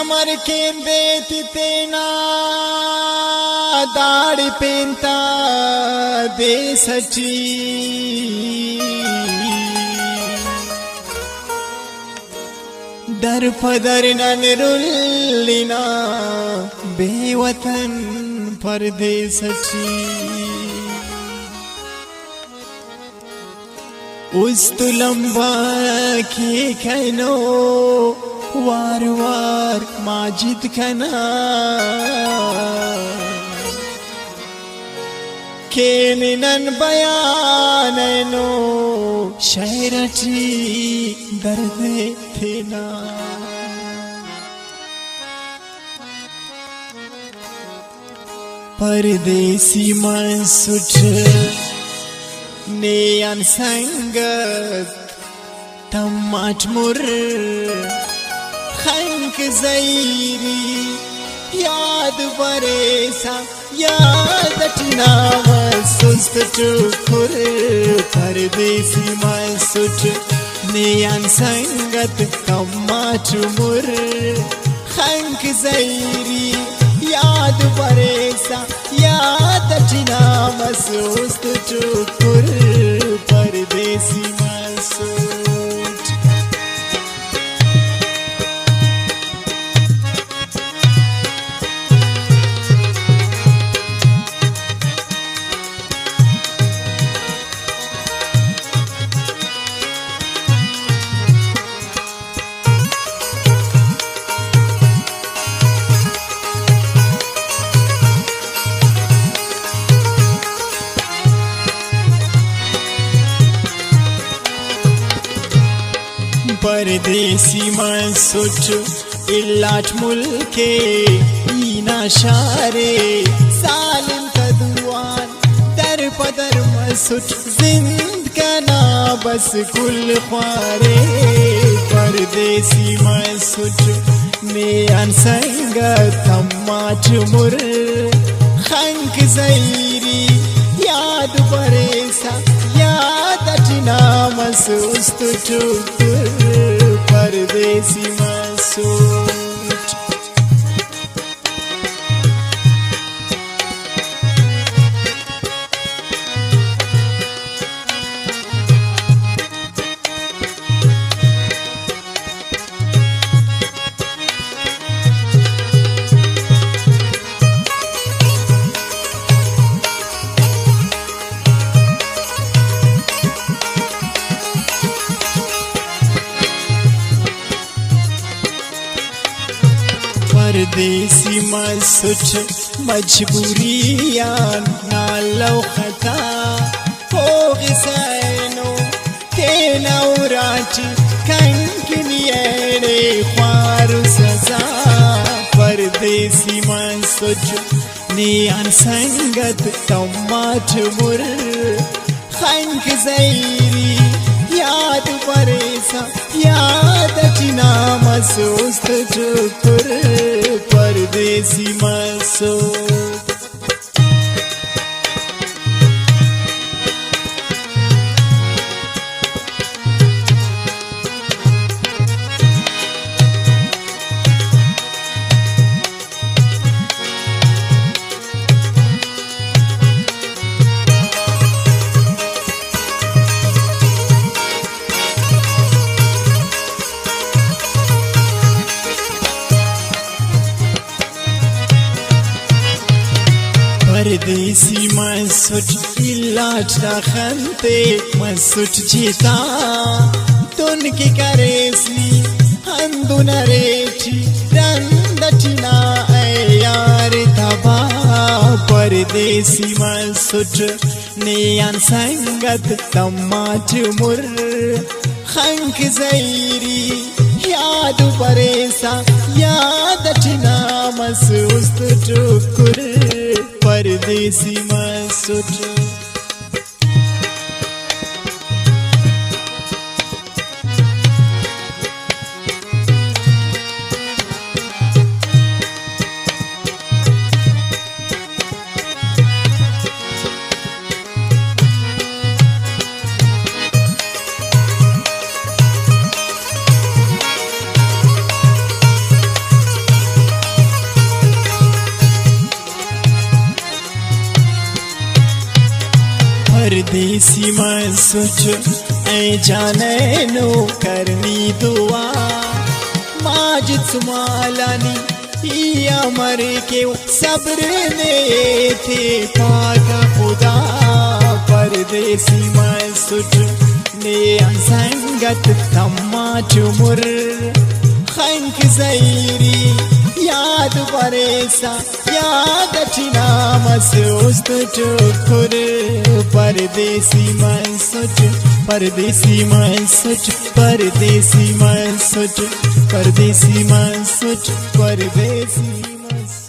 समर के बेती तेना दाढ़ी पेंता दे सची दर पदर नरुल्लिना बेवतन परदेसची उस्तुलंबा के खनो वार वार माजिद खना केलिनन बयाननो शहरची दर्द थेना परदेसी मन सुठ नेयन संगत तम्माच मुर खंक ज़ैरी याद बरेसा याद टनाव सुस्त चुकुर परदेसी मन सुठ नेयन संगत तम्माच मुर खंक ज़ैरी याद बरेसा याद टनाव सुस्त चुकुर परदेसी मन सुठ परदेसी मन सुठ इल्लाट मुल्के ईना शारे सालिम कदुआन दर पदर मसुठ जिंद कना बस कुल ख्वारे परदेसी मन सुठ नेयन संगत तम्माच मुर खंक ज़ैरी याद बरेसा याद टनाव सुस्त चुकुर परदेसी मन सुठ परदेसी मन सुठ मजबूरियां नालो खता हो गिसैनो के नौराच कंकनिये ख्वारु सजा परदेसी मन सुठ नेयन संगत तम्माच मुर खंक ज़ैरी याद बरेसा याद टनाव सुस्त चुकुर परदेसी मन सुठ परदेसी मन सुठ इल्लाट खंते मन सुठ जीता तुन की करेसनी हंदुन रेठी रंदटिना यार तबा परदेसी मन सुठ नेयन संगत तम्माच मुर खंक ज़ैरी याद बरेसा याद टनाव सुस्त चुकुर परदेसी मन सुठ परदेसी मैं सोच ऐ जाने नो करनी दुआ माजिद सुमालानी या मर के सब्र ने थे पाका खुदा परदेसी मैं सोच ने संगत थम्मा चुमुर खंक जैरी याद परेसा याद चिना मसूस्त चुकुर परदेसी मैं सोच परदेसी मैं सोच परदेसी मैं सोच परदेसी मैं सोच परदेसी मैं